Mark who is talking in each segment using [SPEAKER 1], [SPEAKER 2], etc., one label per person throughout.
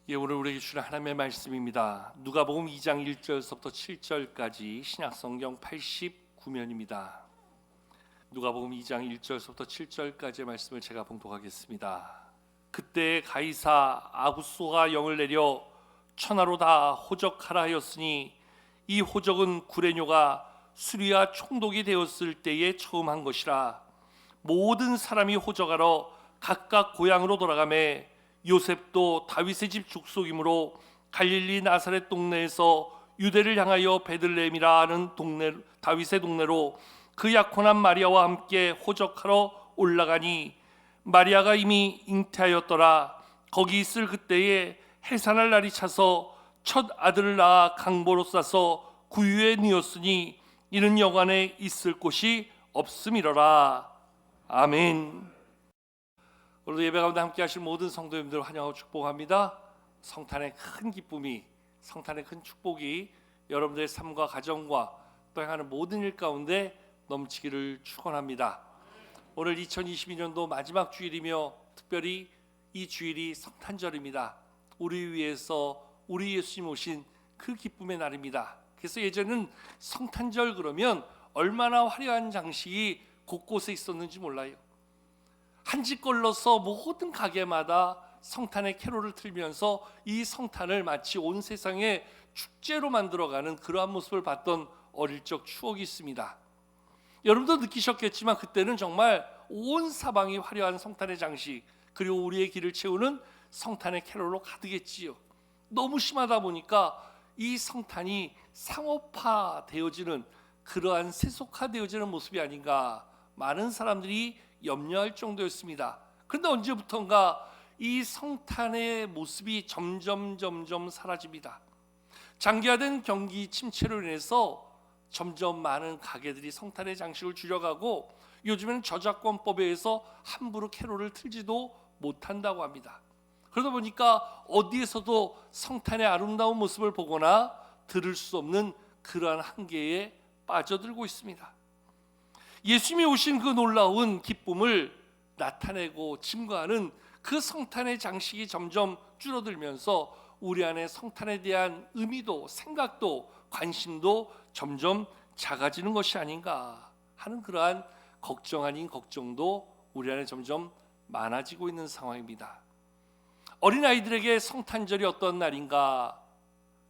[SPEAKER 1] 오늘 우리에게 주는 하나님의 말씀입니다. 누가복음 2장 1절서부터 7절까지 신약성경 89면입니다. 누가복음 2장 1절서부터 7절까지의 말씀을 제가 봉독하겠습니다. 그때 가이사 아구소가 영을 내려 천하로 다 호적하라 하였으니 이 호적은 구레뇨가 수리와 총독이 되었을 때에 처음 한 것이라. 모든 사람이 호적하러 각각 고향으로 돌아가매 요셉도 다윗의 집 족속이므로 갈릴리 나사렛 동네에서 유대를 향하여 베들레헴이라 하는 동네, 다윗의 동네로 그 약혼한 마리아와 함께 호적하러 올라가니 마리아가 이미 잉태하였더라. 거기 있을 그때에 해산할 날이 차서 첫 아들을 낳아 강보로 싸서 구유에 뉘었으니 이는 여관에 있을 곳이 없음이로라. 아멘. 오늘도 예배 가운데 함께 하실 모든 성도님들 환영하고 축복합니다. 성탄의 큰 기쁨이, 성탄의 큰 축복이 여러분들의 삶과 가정과 또 행하는 모든 일 가운데 넘치기를 축원합니다. 오늘 2022년도 마지막 주일이며 특별히 이 주일이 성탄절입니다. 우리 위해서 우리 예수님 오신 그 기쁨의 날입니다. 그래서 예전에는 성탄절 그러면 얼마나 화려한 장식이 곳곳에 있었는지 몰라요. 한 집 걸러서 모든 가게마다 성탄의 캐롤을 틀면서 이 성탄을 마치 온 세상의 축제로 만들어가는 그러한 모습을 봤던 어릴 적 추억이 있습니다. 여러분도 느끼셨겠지만 그때는 정말 온 사방이 화려한 성탄의 장식, 그리고 우리의 길을 채우는 성탄의 캐롤로 가득했지요. 너무 심하다 보니까 이 성탄이 상업화되어지는, 그러한 세속화되어지는 모습이 아닌가 많은 사람들이 염려할 정도였습니다. 그런데 언제부턴가 이 성탄의 모습이 점점 사라집니다. 장기화된 경기 침체로 인해서 점점 많은 가게들이 성탄의 장식을 줄여가고 요즘에는 저작권법에 의해서 함부로 캐롤을 틀지도 못한다고 합니다. 그러다 보니까 어디에서도 성탄의 아름다운 모습을 보거나 들을 수 없는 그러한 한계에 빠져들고 있습니다. 예수님이 오신 그 놀라운 기쁨을 나타내고 증거하는 그 성탄의 장식이 점점 줄어들면서 우리 안에 성탄에 대한 의미도 생각도 관심도 점점 작아지는 것이 아닌가 하는 그러한 걱정 아닌 걱정도 우리 안에 점점 많아지고 있는 상황입니다. 어린아이들에게 성탄절이 어떤 날인가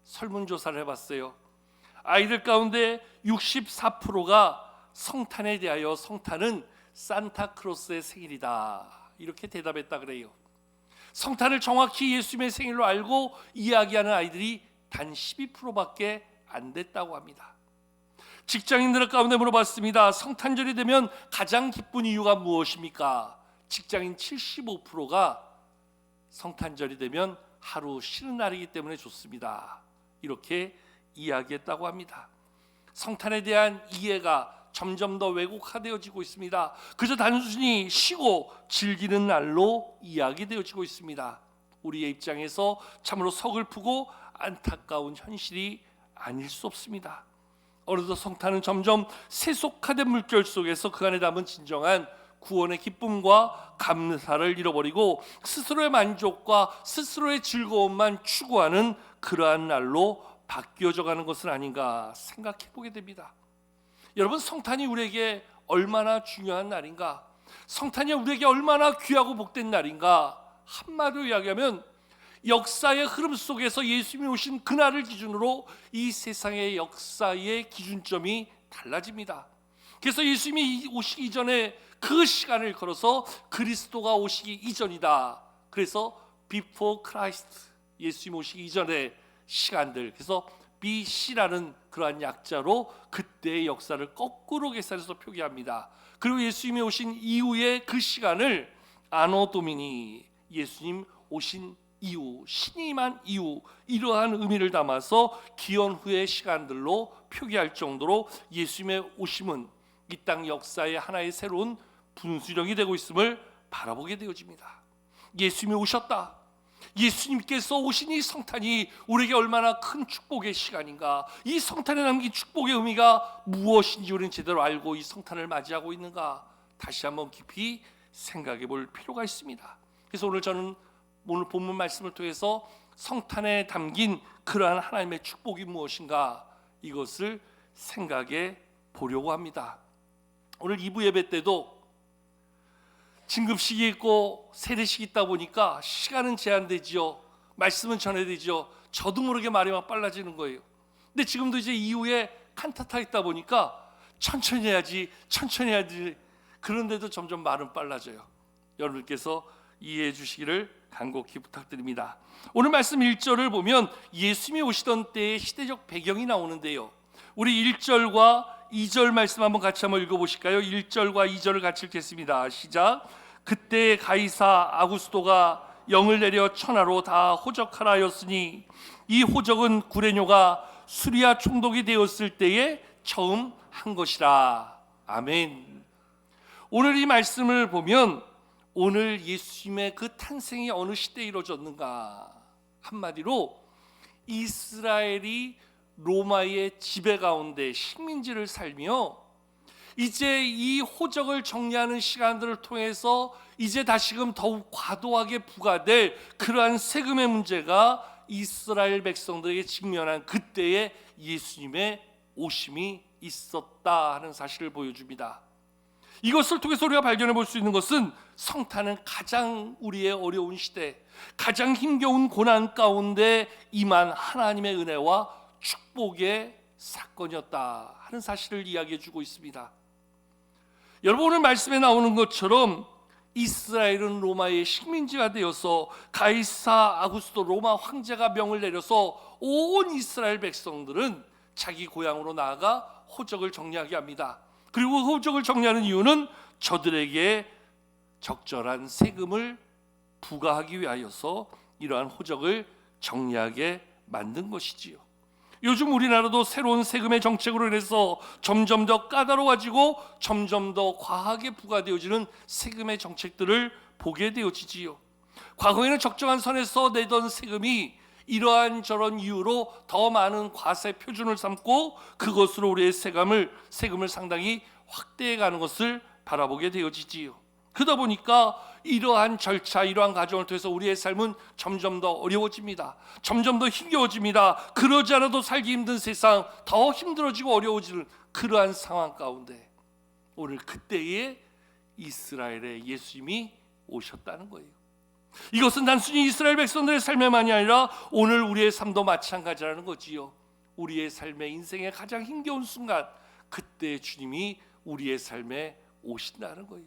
[SPEAKER 1] 설문조사를 해봤어요. 아이들 가운데 64%가 성탄에 대하여 성탄은 산타크로스의 생일이다 이렇게 대답했다 그래요. 성탄을 정확히 예수님의 생일로 알고 이야기하는 아이들이 단 12%밖에 안 됐다고 합니다. 직장인들 가운데 물어봤습니다. 성탄절이 되면 가장 기쁜 이유가 무엇입니까? 직장인 75%가 성탄절이 되면 하루 쉬는 날이기 때문에 좋습니다 이렇게 이야기했다고 합니다. 성탄에 대한 이해가 점점 더 왜곡화되어지고 있습니다. 그저 단순히 쉬고 즐기는 날로 이야기되어지고 있습니다. 우리의 입장에서 참으로 서글프고 안타까운 현실이 아닐 수 없습니다. 어느덧 성탄은 점점 세속화된 물결 속에서 그 안에 담은 진정한 구원의 기쁨과 감사를 잃어버리고 스스로의 만족과 스스로의 즐거움만 추구하는 그러한 날로 바뀌어져 가는 것은 아닌가 생각해 보게 됩니다. 여러분, 성탄이 우리에게 얼마나 중요한 날인가, 성탄이 우리에게 얼마나 귀하고 복된 날인가, 한마디로 이야기하면 역사의 흐름 속에서 예수님이 오신 그날을 기준으로 이 세상의 역사의 기준점이 달라집니다. 그래서 예수님이 오시기 이전에 그 시간을 걸어서 그리스도가 오시기 이전이다. 그래서 before Christ, 예수님 오시기 이전의 시간들, 그래서 BC라는 그러한 약자로 그때의 역사를 거꾸로 계산해서 표기합니다. 그리고 예수님이 오신 이후의 그 시간을 아노 도미니, 예수님 오신 이후, 신임한 이후, 이러한 의미를 담아서 기원 후의 시간들로 표기할 정도로 예수님의 오심은 이 땅 역사의 하나의 새로운 분수령이 되고 있음을 바라보게 되어집니다. 예수님이 오셨다, 예수님께서 오신 이 성탄이 우리에게 얼마나 큰 축복의 시간인가, 이 성탄에 남긴 축복의 의미가 무엇인지 우리는 제대로 알고 이 성탄을 맞이하고 있는가 다시 한번 깊이 생각해 볼 필요가 있습니다. 그래서 오늘 저는 오늘 본문 말씀을 통해서 성탄에 담긴 그러한 하나님의 축복이 무엇인가, 이것을 생각해 보려고 합니다. 오늘 2부 예배 때도 진급식이 있고 세례식이 있다 보니까 시간은 제한되지요. 말씀은 전해되지요. 저도 모르게 말이 막 빨라지는 거예요. 근데 지금도 이제 이후에 칸타타 있다 보니까 천천히 해야지. 그런데도 점점 말은 빨라져요. 여러분께서 이해해 주시기를 간곡히 부탁드립니다. 오늘 말씀 1절을 보면 예수님이 오시던 때의 시대적 배경이 나오는데요. 우리 1절과 2절 말씀 같이 한번 읽어보실까요? 1절과 2절을 같이 읽겠습니다. 시작. 그때 가이사 아구스도가 영을 내려 천하로 다 호적하라 하였으니 이 호적은 구레뇨가 수리아 총독이 되었을 때에 처음 한 것이라. 아멘. 오늘 이 말씀을 보면 오늘 예수님의 그 탄생이 어느 시대에 이루어졌는가, 한마디로 이스라엘이 로마의 지배 가운데 식민지를 살며 이제 이 호적을 정리하는 시간들을 통해서 이제 다시금 더욱 과도하게 부과될 그러한 세금의 문제가 이스라엘 백성들에게 직면한 그때에 예수님의 오심이 있었다 하는 사실을 보여줍니다. 이것을 통해서 우리가 발견해 볼 수 있는 것은 성탄은 가장 우리의 어려운 시대, 가장 힘겨운 고난 가운데 임한 하나님의 은혜와 축복의 사건이었다 하는 사실을 이야기해 주고 있습니다. 여러분, 오늘 말씀에 나오는 것처럼 이스라엘은 로마의 식민지가 되어서 가이사 아구스도 로마 황제가 명을 내려서 온 이스라엘 백성들은 자기 고향으로 나아가 호적을 정리하게 합니다. 그리고 호적을 정리하는 이유는 저들에게 적절한 세금을 부과하기 위하여서 이러한 호적을 정리하게 만든 것이지요. 요즘 우리나라도 새로운 세금의 정책으로 인해서 점점 더 까다로워지고 점점 더 과하게 부과되어지는 세금의 정책들을 보게 되어지지요. 과거에는 적정한 선에서 내던 세금이 이러한 저런 이유로 더 많은 과세 표준을 삼고 그것으로 우리의 세금을 상당히 확대해 가는 것을 바라보게 되어지지요. 그러다 보니까 이러한 절차, 이러한 과정을 통해서 우리의 삶은 점점 더 어려워집니다. 점점 더 힘겨워집니다. 그러지 않아도 살기 힘든 세상, 더 힘들어지고 어려워지는 그러한 상황 가운데 오늘 그때에 이스라엘의 예수님이 오셨다는 거예요. 이것은 단순히 이스라엘 백성들의 삶에만이 아니라 오늘 우리의 삶도 마찬가지라는 거지요. 우리의 삶의 인생의 가장 힘겨운 순간, 그때 주님이 우리의 삶에 오신다는 거예요.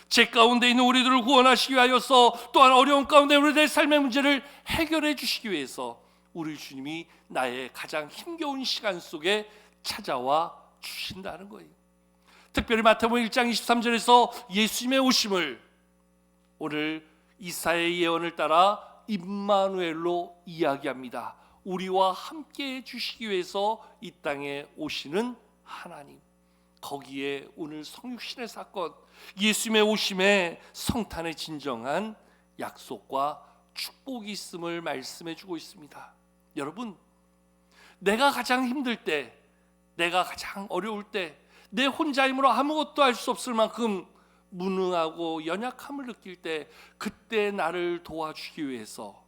[SPEAKER 1] 죄 가운데 있는 우리들을 구원하시기 위하여서, 또한 어려운 가운데 우리들의 삶의 문제를 해결해 주시기 위해서 우리 주님이 나의 가장 힘겨운 시간 속에 찾아와 주신다는 거예요. 특별히 마태복음 1장 23절에서 예수님의 오심을 오늘 이사야의 예언을 따라 임마누엘로 이야기합니다. 우리와 함께 해주시기 위해서 이 땅에 오시는 하나님, 거기에 오늘 성육신의 사건, 예수님의 오심에 성탄의 진정한 약속과 축복이 있음을 말씀해 주고 있습니다. 여러분, 내가 가장 힘들 때, 내가 가장 어려울 때, 내 혼자 힘으로 아무것도 할 수 없을 만큼 무능하고 연약함을 느낄 때, 그때 나를 도와주기 위해서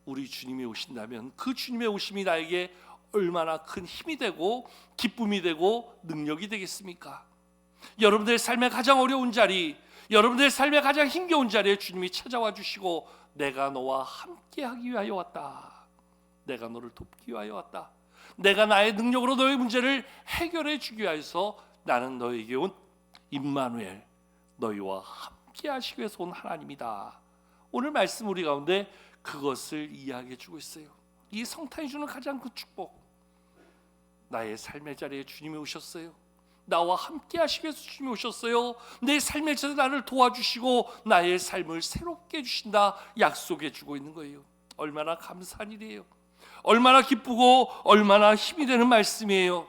[SPEAKER 1] 우리 주님이 오신다면 그 주님의 오심이 나에게 얼마나 큰 힘이 되고 기쁨이 되고 능력이 되겠습니까? 여러분들의 삶의 가장 어려운 자리, 여러분들의 삶의 가장 힘겨운 자리에 주님이 찾아와 주시고, 내가 너와 함께 하기 위하여 왔다, 내가 너를 돕기 위하여 왔다, 내가 나의 능력으로 너의 문제를 해결해 주기 위해서 나는 너에게 온 임마누엘, 너희와 함께 하시기 위해서 온 하나님이다. 오늘 말씀 우리 가운데 그것을 이야기해 주고 있어요. 이 성탄이 주는 가장 그 축복, 나의 삶의 자리에 주님이 오셨어요. 나와 함께 하시기 위해서 주님이 오셨어요. 내 삶의 자리에 나를 도와주시고 나의 삶을 새롭게 해주신다 약속해 주고 있는 거예요. 얼마나 감사한 일이에요. 얼마나 기쁘고 얼마나 힘이 되는 말씀이에요.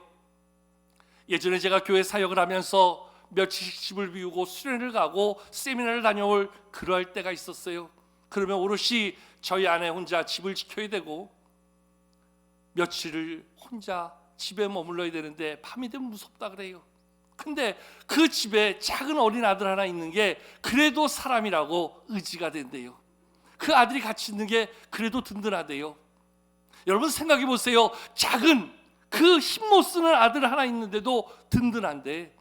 [SPEAKER 1] 예전에 제가 교회 사역을 하면서 며칠씩 집을 비우고 수련을 가고 세미나를 다녀올 그럴 때가 있었어요. 그러면 오롯이 저희 아내 혼자 집을 지켜야 되고 며칠을 혼자 집에 머물러야 되는데 밤이 되면 무섭다 그래요. 근데 그 집에 작은 어린 아들 하나 있는 게 그래도 사람이라고 의지가 된대요. 그 아들이 같이 있는 게 그래도 든든하대요. 여러분 생각해 보세요. 작은 그 힘 못 쓰는 아들 하나 있는데도 든든한데,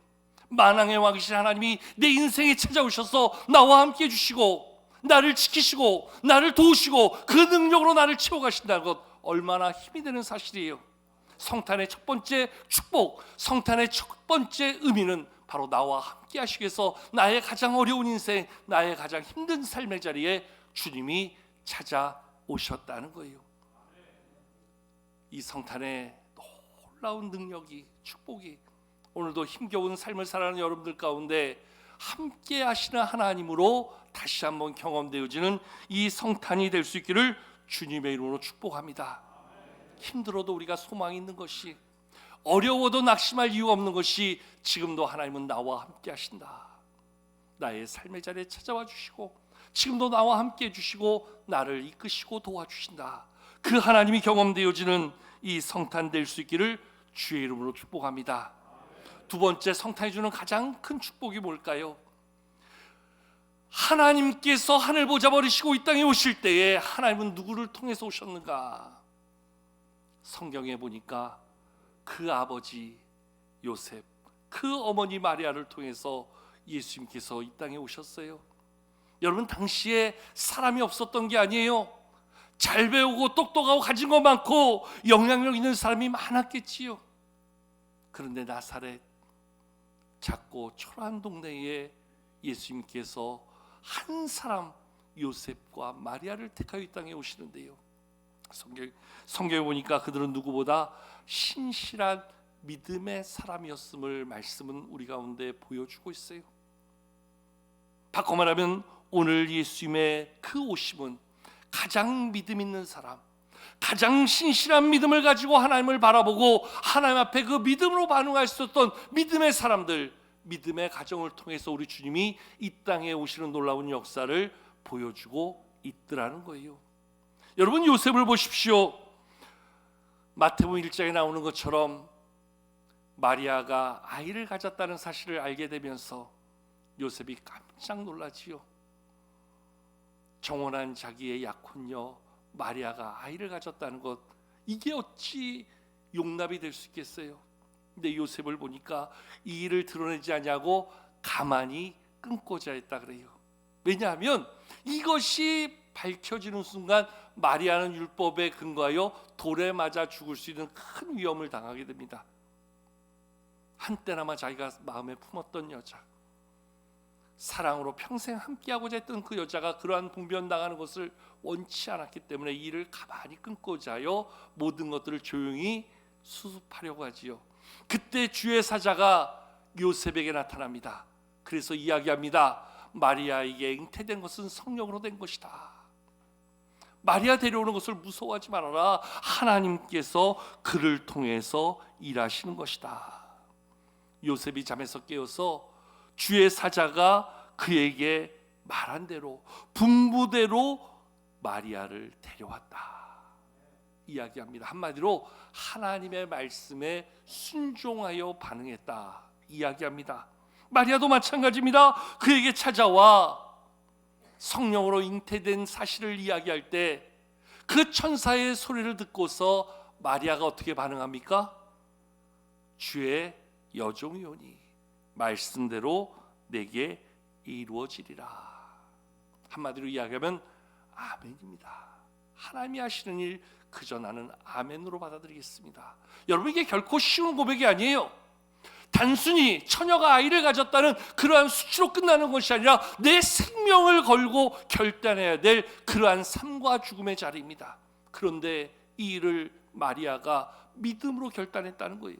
[SPEAKER 1] 만왕의 왕이신 하나님이 내 인생에 찾아오셔서 나와 함께 해주시고 나를 지키시고 나를 도우시고 그 능력으로 나를 채워가신다는 것, 얼마나 힘이 되는 사실이에요. 성탄의 첫 번째 축복, 성탄의 첫 번째 의미는 바로 나와 함께 하시기 위해서 나의 가장 어려운 인생, 나의 가장 힘든 삶의 자리에 주님이 찾아오셨다는 거예요. 이 성탄의 놀라운 능력이, 축복이 오늘도 힘겨운 삶을 살아가는 여러분들 가운데 함께 하시는 하나님으로 다시 한번 경험되어지는 이 성탄이 될 수 있기를 주님의 이름으로 축복합니다. 힘들어도 우리가 소망이 있는 것이, 어려워도 낙심할 이유가 없는 것이, 지금도 하나님은 나와 함께 하신다. 나의 삶의 자리에 찾아와 주시고 지금도 나와 함께 해주시고 나를 이끄시고 도와주신다. 그 하나님이 경험되어지는 이 성탄 될 수 있기를 주의 이름으로 축복합니다. 두 번째, 성탄이 주는 가장 큰 축복이 뭘까요? 하나님께서 하늘 보좌 버리시고 이 땅에 오실 때에 하나님은 누구를 통해서 오셨는가? 성경에 보니까 그 아버지 요셉, 그 어머니 마리아를 통해서 예수님께서 이 땅에 오셨어요. 여러분, 당시에 사람이 없었던 게 아니에요. 잘 배우고 똑똑하고 가진 거 많고 영향력 있는 사람이 많았겠지요. 그런데 나사렛, 작고 초라한 동네에 예수님께서 한 사람 요셉과 마리아를 택하여 이 땅에 오시는데요, 성경에 보니까 그들은 누구보다 신실한 믿음의 사람이었음을 말씀은 우리 가운데 보여주고 있어요. 바꿔 말하면 오늘 예수님의 그 오심은 가장 믿음 있는 사람, 가장 신실한 믿음을 가지고 하나님을 바라보고 하나님 앞에 그 믿음으로 반응할 수 있었던 믿음의 사람들, 믿음의 가정을 통해서 우리 주님이 이 땅에 오시는 놀라운 역사를 보여주고 있더라는 거예요. 여러분, 요셉을 보십시오. 마태복음 1장에 나오는 것처럼 마리아가 아이를 가졌다는 사실을 알게 되면서 요셉이 깜짝 놀라지요. 정혼한 자기의 약혼녀 마리아가 아이를 가졌다는 것, 이게 어찌 용납이 될 수 있겠어요? 근데 요셉을 보니까 이 일을 드러내지 않냐고 가만히 끊고자 했다 그래요. 왜냐하면 이것이 밝혀지는 순간 마리아는 율법에 근거하여 돌에 맞아 죽을 수 있는 큰 위험을 당하게 됩니다. 한때나마 자기가 마음에 품었던 여자, 사랑으로 평생 함께하고자 했던 그 여자가 그러한 봉변당하는 것을 원치 않았기 때문에 이 일을 가만히 끊고자 하여 모든 것들을 조용히 수습하려고 하지요. 그때 주의 사자가 요셉에게 나타납니다. 그래서 이야기합니다. 마리아에게 잉태된 것은 성령으로 된 것이다. 마리아 데려오는 것을 무서워하지 말아라. 하나님께서 그를 통해서 일하시는 것이다. 요셉이 잠에서 깨어서 주의 사자가 그에게 말한 대로 분부대로 마리아를 데려왔다 이야기합니다. 한마디로 하나님의 말씀에 순종하여 반응했다 이야기합니다. 마리아도 마찬가지입니다. 그에게 찾아와 성령으로 잉태된 사실을 이야기할 때 그 천사의 소리를 듣고서 마리아가 어떻게 반응합니까? 주의 여종이오니 말씀대로 내게 이루어지리라. 한마디로 이야기하면 아멘입니다. 하나님이 하시는 일 그저 나는 아멘으로 받아들이겠습니다. 여러분, 이게 결코 쉬운 고백이 아니에요. 단순히 처녀가 아이를 가졌다는 그러한 수치로 끝나는 것이 아니라 내 생명을 걸고 결단해야 될 그러한 삶과 죽음의 자리입니다. 그런데 이 일을 마리아가 믿음으로 결단했다는 거예요.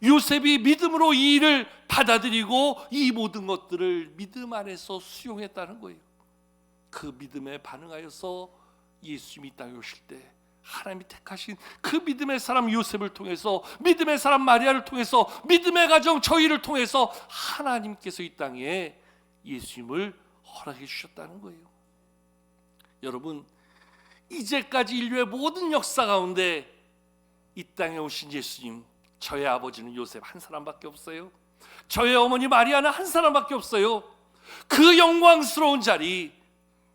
[SPEAKER 1] 요셉이 믿음으로 이 일을 받아들이고 이 모든 것들을 믿음 안에서 수용했다는 거예요. 그 믿음에 반응하여서 예수님이 이 땅에 오실 때 하나님이 택하신 그 믿음의 사람 요셉을 통해서, 믿음의 사람 마리아를 통해서, 믿음의 가정 저희를 통해서 하나님께서 이 땅에 예수님을 허락해 주셨다는 거예요. 여러분, 이제까지 인류의 모든 역사 가운데 이 땅에 오신 예수님, 저의 아버지는 요셉 한 사람밖에 없어요. 저의 어머니 마리아는 한 사람밖에 없어요. 그 영광스러운 자리,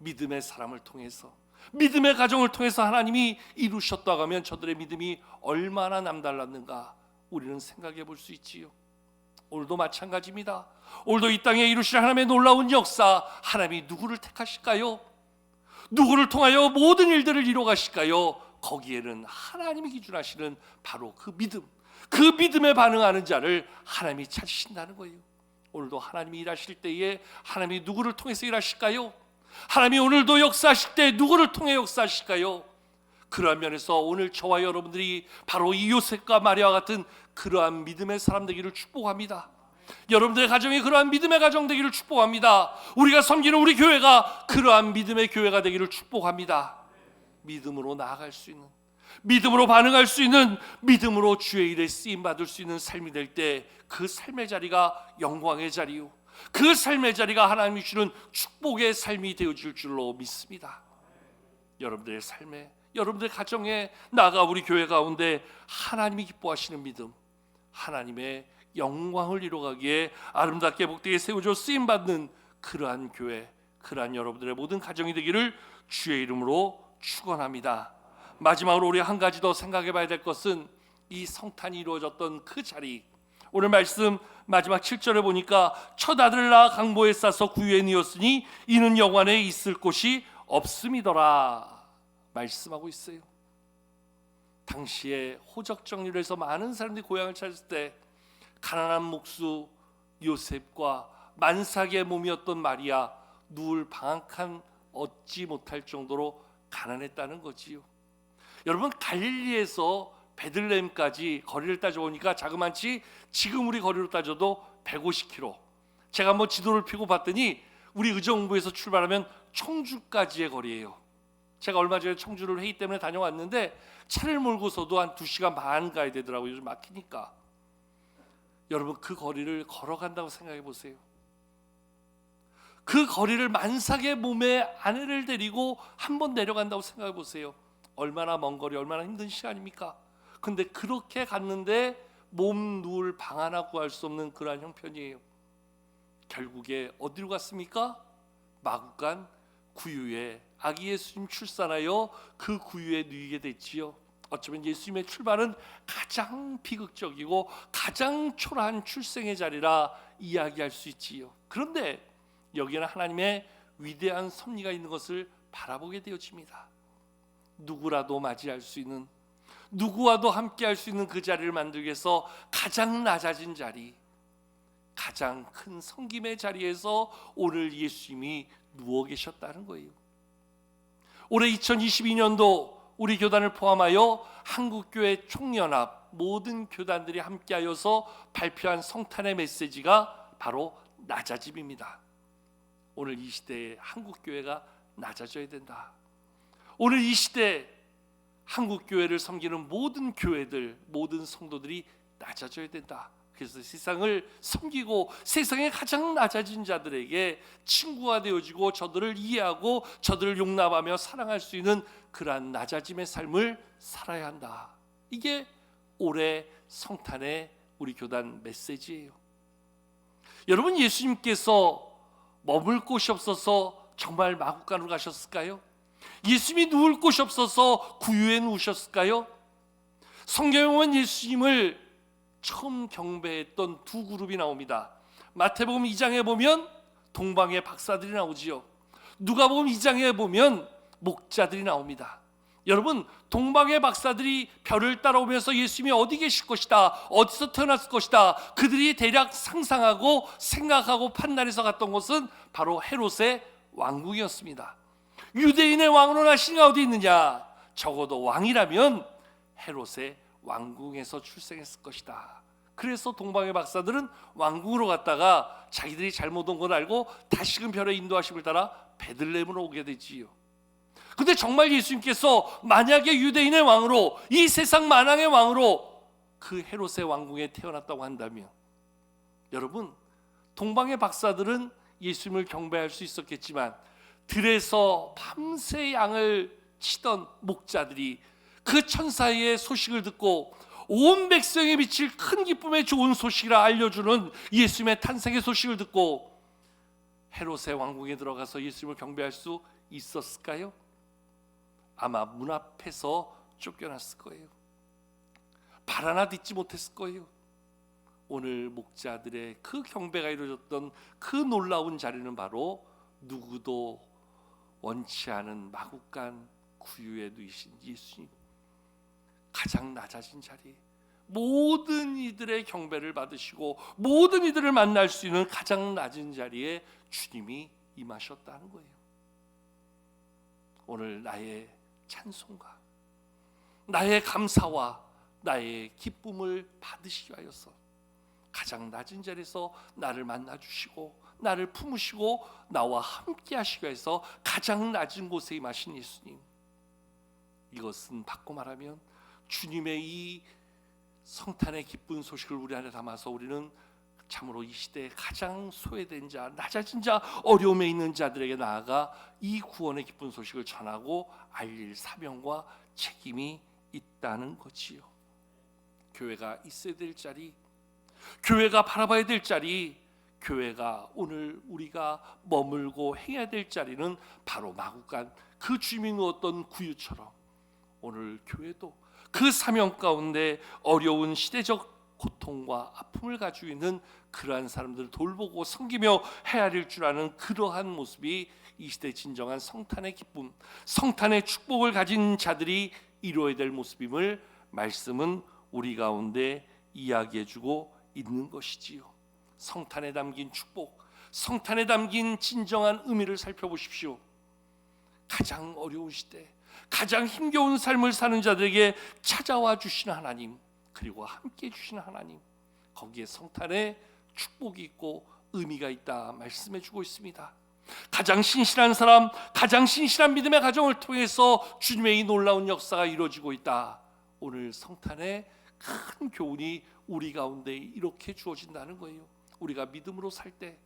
[SPEAKER 1] 믿음의 사람을 통해서, 믿음의 가정을 통해서 하나님이 이루셨다고 하면 저들의 믿음이 얼마나 남달랐는가 우리는 생각해 볼 수 있지요. 오늘도 마찬가지입니다. 오늘도 이 땅에 이루실 하나님의 놀라운 역사, 하나님이 누구를 택하실까요? 누구를 통하여 모든 일들을 이루어 가실까요? 거기에는 하나님이 기준하시는 바로 그 믿음, 그 믿음에 반응하는 자를 하나님이 찾으신다는 거예요. 오늘도 하나님이 일하실 때에 하나님이 누구를 통해서 일하실까요? 하나님이 오늘도 역사하실 때 누구를 통해 역사하실까요? 그러한 면에서 오늘 저와 여러분들이 바로 이 요셉과 마리아와 같은 그러한 믿음의 사람 되기를 축복합니다. 여러분들의 가정이 그러한 믿음의 가정 되기를 축복합니다. 우리가 섬기는 우리 교회가 그러한 믿음의 교회가 되기를 축복합니다. 믿음으로 나아갈 수 있는, 믿음으로 반응할 수 있는, 믿음으로 주의 일에 쓰임받을 수 있는 삶이 될 때 그 삶의 자리가 영광의 자리요, 그 삶의 자리가 하나님이 주는 축복의 삶이 되어질 줄로 믿습니다. 여러분들의 삶에, 여러분들의 가정에, 나아가 우리 교회 가운데 하나님이 기뻐하시는 믿음, 하나님의 영광을 이루어가기에 아름답게 복되게 세워져 쓰임받는 그러한 교회, 그러한 여러분들의 모든 가정이 되기를 주의 이름으로 축원합니다. 마지막으로 우리 한 가지 더 생각해 봐야 될 것은 이 성탄이 이루어졌던 그 자리, 오늘 말씀 마지막 7절에 보니까 첫 아들을 낳아 강보에 싸서 구유에 뉘었으니 이는 영원에 있을 곳이 없음이더라 말씀하고 있어요. 당시에 호적 정리를 해서 많은 사람들이 고향을 찾았을 때 가난한 목수 요셉과 만삭의 몸이었던 마리아, 누울 방한칸 얻지 못할 정도로 가난했다는 거지요. 여러분, 갈릴리에서 베들레헴까지 거리를 따져보니까 자그만치 지금 우리 거리로 따져도 150km. 제가 한번 지도를 펴고 봤더니 우리 의정부에서 출발하면 청주까지의 거리예요. 제가 얼마 전에 청주를 회의 때문에 다녀왔는데 차를 몰고서도 한 2시간 반 가야 되더라고요. 요즘 막히니까. 여러분, 그 거리를 걸어간다고 생각해 보세요. 그 거리를 만삭의 몸에 아내를 데리고 한번 내려간다고 생각해 보세요. 얼마나 먼 거리, 얼마나 힘든 시간입니까? 근데 그렇게 갔는데 몸 누울 방 하나 구할 수 없는 그러한 형편이에요. 결국에 어디로 갔습니까? 마구간 구유에 아기 예수님 출산하여 그 구유에 누이게 됐지요. 어쩌면 예수님의 출발은 가장 비극적이고 가장 초라한 출생의 자리라 이야기할 수 있지요. 그런데 여기에는 하나님의 위대한 섭리가 있는 것을 바라보게 되어집니다. 누구라도 맞이할 수 있는, 누구와도 함께할 수 있는 그 자리를 만들기 위해서 가장 낮아진 자리, 가장 큰 섬김의 자리에서 오늘 예수님이 누워 계셨다는 거예요. 올해 2022년도 우리 교단을 포함하여 한국교회 총연합 모든 교단들이 함께하여서 발표한 성탄의 메시지가 바로 낮아짐입니다. 오늘 이 시대에 한국교회가 낮아져야 된다. 오늘 이 시대에 한국교회를 섬기는 모든 교회들, 모든 성도들이 낮아져야 된다. 그래서 세상을 섬기고 세상에 가장 낮아진 자들에게 친구가 되어지고 저들을 이해하고 저들을 용납하며 사랑할 수 있는 그러한 낮아짐의 삶을 살아야 한다. 이게 올해 성탄의 우리 교단 메시지예요. 여러분, 예수님께서 머물 곳이 없어서 정말 마구간으로 가셨을까요? 예수님이 누울 곳이 없어서 구유에 누우셨을까요? 성경에 보면 예수님을 처음 경배했던 두 그룹이 나옵니다. 마태복음 2장에 보면 동방의 박사들이 나오지요. 누가복음 2장에 보면 목자들이 나옵니다. 여러분, 동방의 박사들이 별을 따라오면서 예수님이 어디 계실 것이다, 어디서 태어났을 것이다, 그들이 대략 상상하고 생각하고 판단해서 갔던 곳은 바로 헤롯의 왕궁이었습니다. 유대인의 왕으로 나신 이가 어디 있느냐? 적어도 왕이라면 헤롯의 왕궁에서 출생했을 것이다. 그래서 동방의 박사들은 왕궁으로 갔다가 자기들이 잘못 온 걸 알고 다시금 별의 인도하심을 따라 베들레헴으로 오게 되지요. 근데 정말 예수님께서 만약에 유대인의 왕으로, 이 세상 만왕의 왕으로 그 헤롯의 왕궁에 태어났다고 한다면, 여러분, 동방의 박사들은 예수님을 경배할 수 있었겠지만 들에서 밤새 양을 치던 목자들이 그 천사의 소식을 듣고 온 백성에 미칠 큰 기쁨의 좋은 소식이라 알려주는 예수님의 탄생의 소식을 듣고 헤롯의 왕궁에 들어가서 예수님을 경배할 수 있었을까요? 아마 문 앞에서 쫓겨났을 거예요. 발 하나 딛지 못했을 거예요. 오늘 목자들의 그 경배가 이루어졌던 그 놀라운 자리는 바로 누구도 원치 않은 마구간 구유에 누이신 예수님, 가장 낮아진 자리, 모든 이들의 경배를 받으시고 모든 이들을 만날 수 있는 가장 낮은 자리에 주님이 임하셨다는 거예요. 오늘 나의 찬송가, 나의 감사와 나의 기쁨을 받으시기 하여서 가장 낮은 자리에서 나를 만나주시고 나를 품으시고 나와 함께 하시기 위해서 가장 낮은 곳에 임하신 예수님, 이것은 바꿔 말하면 주님의 이 성탄의 기쁜 소식을 우리 안에 담아서 우리는 참으로 이 시대에 가장 소외된 자, 낮아진 자, 어려움에 있는 자들에게 나아가 이 구원의 기쁜 소식을 전하고 알릴 사명과 책임이 있다는 거지요. 교회가 있어야 될 자리, 교회가 바라봐야 될 자리, 교회가 오늘 우리가 머물고 해야 될 자리는 바로 마구간 그 주님이 누웠던 구유처럼 오늘 교회도 그 사명 가운데 어려운 시대적 고통과 아픔을 가지고 있는 그러한 사람들을 돌보고 섬기며 헤아릴 줄 아는 그러한 모습이 이 시대 진정한 성탄의 기쁨, 성탄의 축복을 가진 자들이 이루어야 될 모습임을 말씀은 우리 가운데 이야기해주고 있는 것이지요. 성탄에 담긴 축복, 성탄에 담긴 진정한 의미를 살펴보십시오. 가장 어려운 시대, 가장 힘겨운 삶을 사는 자들에게 찾아와 주시는 하나님, 그리고 함께 해주시는 하나님, 거기에 성탄의 축복이 있고 의미가 있다 말씀해 주고 있습니다. 가장 신실한 사람, 가장 신실한 믿음의 가정을 통해서 주님의 이 놀라운 역사가 이루어지고 있다. 오늘 성탄의 큰 교훈이 우리 가운데 이렇게 주어진다는 거예요. 우리가 믿음으로 살 때,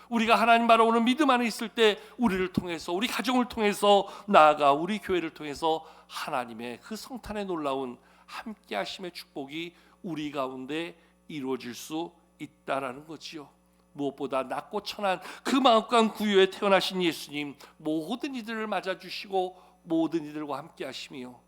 [SPEAKER 1] 우리가 하나님 바라보는 믿음 안에 있을 때 우리를 통해서, 우리 가정을 통해서, 나아가 우리 교회를 통해서 하나님의 그 성탄의 놀라운 함께 하심의 축복이 우리 가운데 이루어질 수 있다라는 거지요. 무엇보다 낮고 천한 그 마음간 구유에 태어나신 예수님, 모든 이들을 맞아주시고 모든 이들과 함께 하시며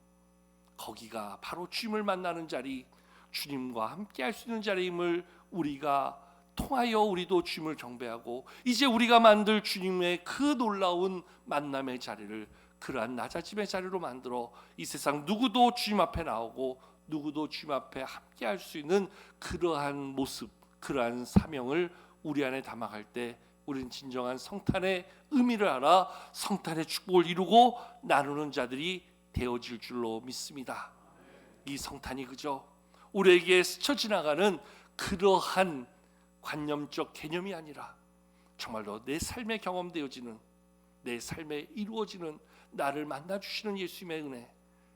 [SPEAKER 1] 거기가 바로 주님을 만나는 자리, 주님과 함께 할 수 있는 자리임을 우리가 통하여 우리도 주님을 경배하고 이제 우리가 만들 주님의 그 놀라운 만남의 자리를 그러한 낮아짐의 자리로 만들어 이 세상 누구도 주님 앞에 나오고 누구도 주님 앞에 함께 할 수 있는 그러한 모습, 그러한 사명을 우리 안에 담아갈 때 우리는 진정한 성탄의 의미를 알아 성탄의 축복을 이루고 나누는 자들이 되어질 줄로 믿습니다. 이 성탄이 그저 우리에게 스쳐 지나가는 그러한 관념적 개념이 아니라 정말로 내 삶에 경험되어지는, 내 삶에 이루어지는, 나를 만나주시는 예수님의 은혜,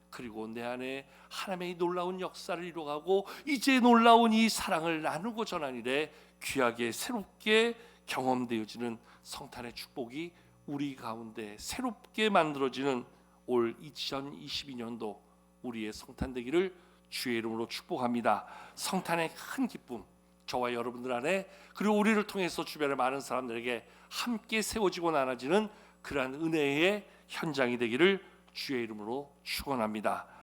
[SPEAKER 1] 그리고 내 안에 하나님의 놀라운 역사를 이루어가고 이제 놀라운 이 사랑을 나누고 전하니래 귀하게 새롭게 경험되어지는 성탄의 축복이 우리 가운데 새롭게 만들어지는 올 2022년도 우리의 성탄 되기를 주의 이름으로 축복합니다. 성탄의 큰 기쁨 저와 여러분들 안에, 그리고 우리를 통해서 주변의 많은 사람들에게 함께 세워지고 나눠지는 그러한 은혜의 현장이 되기를 주의 이름으로 축원합니다.